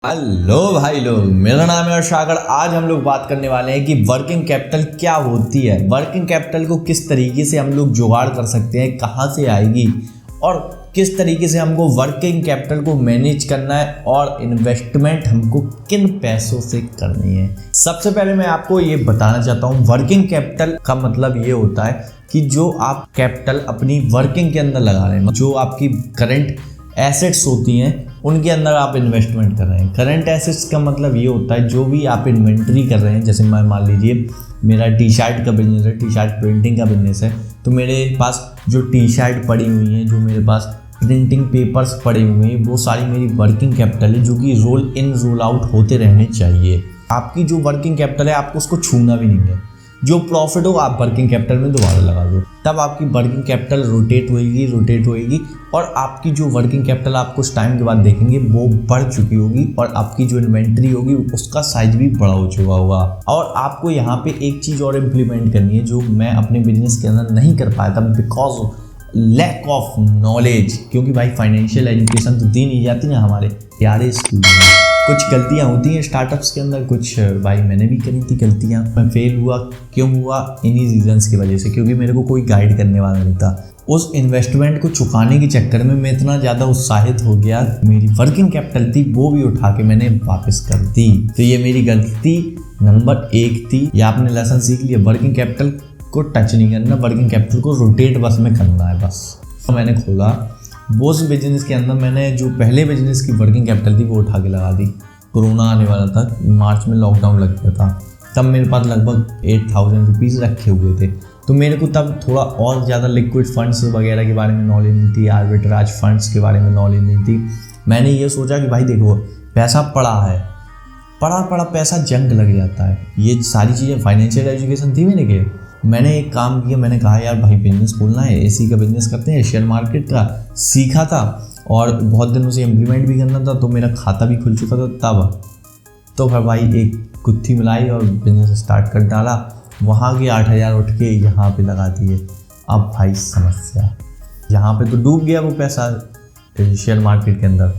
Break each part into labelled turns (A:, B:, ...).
A: Hello भाई लोग, मेरा नाम है अर्शागर। आज हम लोग बात करने वाले हैं कि वर्किंग कैपिटल क्या होती है, वर्किंग कैपिटल को किस तरीके से हम लोग जुगाड़ कर सकते हैं, कहाँ से आएगी और किस तरीके से हमको वर्किंग कैपिटल को मैनेज करना है और इन्वेस्टमेंट हमको किन पैसों से करनी है। सबसे पहले मैं आपको ये बताना चाहता हूँ, वर्किंग कैपिटल का मतलब ये होता है कि जो आप कैपिटल अपनी वर्किंग के अंदर लगा रहे हैं, जो आपकी करंट एसेट्स होती हैं उनके अंदर आप इन्वेस्टमेंट कर रहे हैं। करंट एसेट्स का मतलब ये होता है जो भी आप इन्वेंट्री कर रहे हैं। जैसे मैं मान लीजिए मेरा टी शर्ट का बिजनेस है, टी शर्ट प्रिंटिंग का बिजनेस है, तो मेरे पास जो टी शर्ट पड़ी हुई हैं, जो मेरे पास प्रिंटिंग पेपर्स पड़े हुए हैं, वो सारी मेरी वर्किंग कैपिटल है जो कि रोल इन रोल आउट होते रहने चाहिए। आपकी जो वर्किंग कैपिटल है आपको उसको छूना भी नहीं है। जो प्रॉफिट हो आप वर्किंग कैपिटल में दोबारा लगा दो, तब आपकी वर्किंग कैपिटल रोटेट होएगी और आपकी जो वर्किंग कैपिटल आप कुछ टाइम के बाद देखेंगे वो बढ़ चुकी होगी और आपकी जो इन्वेंट्री होगी उसका साइज भी बड़ा हो चुका होगा। और आपको यहाँ पे एक चीज़ और इम्प्लीमेंट करनी है जो मैं अपने बिजनेस के अंदर नहीं कर पाया था बिकॉज लैक ऑफ नॉलेज। क्योंकि भाई फाइनेंशियल एजुकेशन तो दी नहीं जाती ना हमारे प्यारे स्कूल में। कुछ गलतियाँ होती हैं स्टार्टअप्स के अंदर, कुछ भाई मैंने भी करी थी गलतियाँ। मैं फेल हुआ, क्यों हुआ? इन्हीं रीजंस की वजह से, क्योंकि मेरे को कोई गाइड करने वाला नहीं था। उस इन्वेस्टमेंट को चुकाने के चक्कर में मैं इतना ज़्यादा उत्साहित हो गया, मेरी वर्किंग कैपिटल थी वो भी उठा के मैंने वापस कर दी। तो ये मेरी गलती नंबर 1 थी। या आपने लेसन सीख लिया, वर्किंग कैपिटल को टच नहीं करना, वर्किंग कैपिटल को रोटेट बस में करना है बस। तो मैंने खोला वो उस बिजनेस के अंदर, मैंने जो पहले बिजनेस की वर्किंग कैपिटल थी वो उठा के लगा दी। कोरोना आने वाला था, मार्च में लॉकडाउन लग गया था, तब मेरे पास लगभग 8000 रुपीज़ रखे हुए थे। तो मेरे को तब थोड़ा और ज़्यादा लिक्विड फंड्स वगैरह के बारे में नॉलेज नहीं थी, आर्बिट्राज फंड्स के बारे में नॉलेज नहीं थी। मैंने ये सोचा कि भाई देखो पैसा पड़ा है, पड़ा पैसा जंग लग जाता है। ये सारी चीज़ें फाइनेंशियल एजुकेशन थी मेरे के। मैंने एक काम किया, मैंने कहा यार भाई बिजनेस खोलना है, एसी का बिजनेस करते हैं, शेयर मार्केट का सीखा था और बहुत दिनों से इम्प्लीमेंट भी करना था, तो मेरा खाता भी खुल चुका था तब। तो फिर भाई एक गुत्थी मिलाई और बिजनेस स्टार्ट कर डाला। वहाँ के 8000 उठ के यहाँ पे लगा दिए। अब भाई समस्या, यहाँ पे तो डूब गया वो पैसा शेयर मार्केट के अंदर।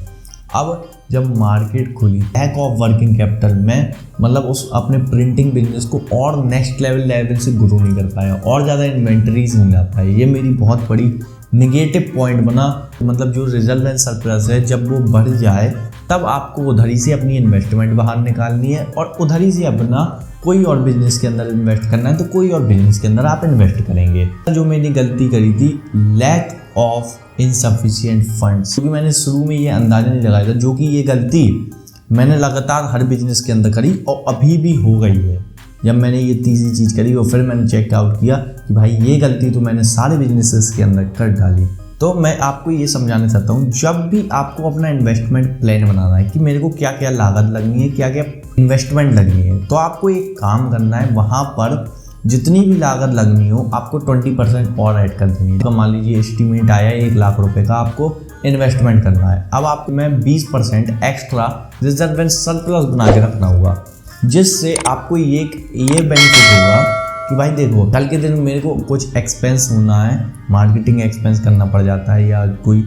A: अब जब मार्केट खुली, लैक ऑफ वर्किंग कैपिटल में मतलब उस अपने प्रिंटिंग बिजनेस को और नेक्स्ट लेवल से ग्रो नहीं कर पाया और ज़्यादा इन्वेंटरीज नहीं ला पाए। ये मेरी बहुत बड़ी निगेटिव पॉइंट बना। मतलब जो रिजल्ट एंड सरप्लस है जब वो बढ़ जाए तब आपको उधर ही से अपनी इन्वेस्टमेंट बाहर निकालनी है और उधर ही से अपना कोई और बिजनेस के अंदर इन्वेस्ट करना है, तो कोई और बिजनेस के अंदर आप इन्वेस्ट करेंगे। जो मैंने गलती करी थी, लैक ऑफ इनसफिशिएंट फंड्स, क्योंकि मैंने शुरू में ये अंदाजा नहीं लगाया था, जो कि ये गलती मैंने लगातार हर बिजनेस के अंदर करी और अभी भी हो गई है। जब मैंने ये तीसरी चीज़ करी और फिर मैंने चेकआउट किया कि भाई ये गलती तो मैंने सारे बिजनेसेस के अंदर कर डाली। तो मैं आपको ये समझाना चाहता हूँ, जब भी आपको अपना इन्वेस्टमेंट प्लान बनाना है कि मेरे को क्या क्या लागत लगनी है, क्या क्या इन्वेस्टमेंट लगनी है, तो आपको एक काम करना है, वहाँ पर जितनी भी लागत लगनी हो आपको 20% और ऐड कर देनी है। तो मान लीजिए एस्टीमेट आया 1 लाख रुपए का आपको इन्वेस्टमेंट करना है। अब आपको मैं 20% एक्स्ट्रा रिजर्व एंड सरप्लस बना के रखना होगा, जिससे आपको ये बेनिफिट होगा कि भाई देखो कल के दिन मेरे को कुछ एक्सपेंस होना है, मार्केटिंग एक्सपेंस करना पड़ जाता है, या कोई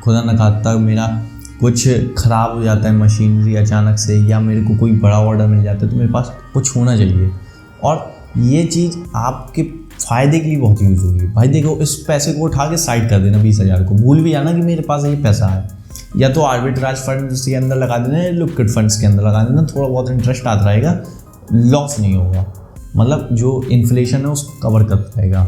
A: खुदा न खास्ता मेरा कुछ ख़राब हो जाता है मशीनरी अचानक से, या मेरे को कोई बड़ा ऑर्डर मिल जाता है, तो मेरे पास कुछ होना चाहिए। और ये चीज़ आपके फ़ायदे के लिए बहुत यूज़ होगी। भाई देखो इस पैसे को उठा के साइड कर देना, 20,000 को भूल भी जाना कि मेरे पास ये पैसा है, या तो आर्बिट्राज फंड्स के अंदर लगा देना या लिक्विड फंड्स के अंदर लगा देना। थोड़ा बहुत इंटरेस्ट आता रहेगा, लॉस नहीं होगा, मतलब जो इन्फ्लेशन है उसको कवर करता रहेगा।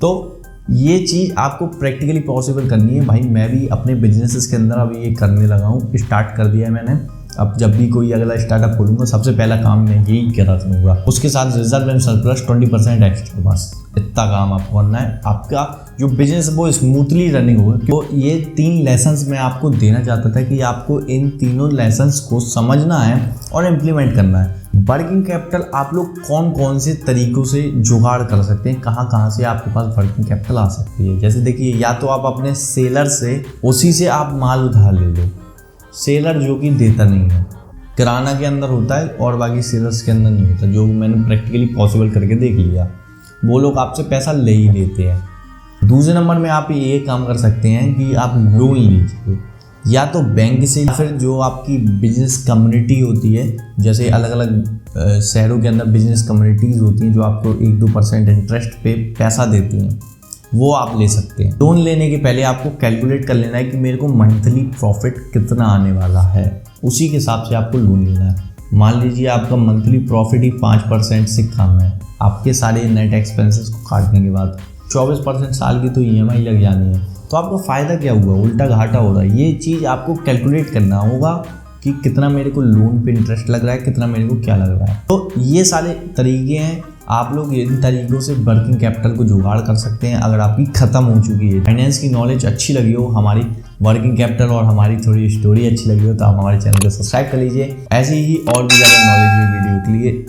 A: तो ये चीज़ आपको प्रैक्टिकली पॉसिबल करनी है। भाई मैं भी अपने बिजनेसेस के अंदर अभी ये करने लगा हूँ, स्टार्ट कर दिया है मैंने। अब जब भी कोई अगला स्टार्टअप खोलूँगा सबसे पहला काम मैं यही करा करूँगा। उसके साथ रिजर्व एंड सरप्लस 20% एक्स्ट्रा, बस इतना काम आपको करना है। आपका जो बिजनेस है वो स्मूथली रनिंग होगा। तो ये 3 लेसन्स मैं आपको देना चाहता था कि आपको इन तीनों लेसन्स को समझना है और इम्प्लीमेंट करना है। वर्किंग कैपिटल आप लोग कौन कौन से तरीक़ों से जुगाड़ कर सकते हैं, कहाँ से आपके पास वर्किंग कैपिटल आ सकती है। जैसे देखिए, या तो आप अपने सेलर से उसी से आप माल उधार ले लो। सेलर जो कि देता नहीं है, किराना के अंदर होता है और बाकी सेलर्स के अंदर नहीं होता, जो मैंने प्रैक्टिकली पॉसिबल करके देख लिया। वो लोग आपसे पैसा ले ही लेते हैं। दूसरे नंबर में आप ये काम कर सकते हैं कि आप लोन लीजिए। या तो बैंक से, या फिर जो आपकी बिजनेस कम्युनिटी होती है, जैसे अलग अलग शहरों के अंदर बिजनेस कम्युनिटीज़ होती हैं जो आपको 1-2% इंटरेस्ट पे पैसा देती हैं, वो आप ले सकते हैं। लोन लेने के पहले आपको कैलकुलेट कर लेना है कि मेरे को मंथली प्रॉफिट कितना आने वाला है, उसी के हिसाब से आपको लोन लेना है। मान लीजिए आपका मंथली प्रॉफिट ही 5% से कम है, आपके सारे नेट एक्सपेंसेस को काटने के बाद 24% साल की तो EMI लग जानी है, तो आपको फ़ायदा क्या हुआ, उल्टा घाटा हो रहा है। ये चीज़ आपको कैलकुलेट करना होगा कि कितना मेरे को लोन पे इंटरेस्ट लग रहा है, कितना मेरे को क्या लग रहा है। तो ये सारे तरीके हैं, आप लोग इन तरीक़ों से वर्किंग कैपिटल को जुगाड़ कर सकते हैं अगर आपकी ख़त्म हो चुकी है। फाइनेंस की नॉलेज अच्छी लगी हो, हमारी वर्किंग कैपिटल और हमारी थोड़ी स्टोरी अच्छी लगी हो, तो आप हमारे चैनल को सब्सक्राइब कर लीजिए ऐसी ही और भी ज़्यादा नॉलेज वीडियो के लिए।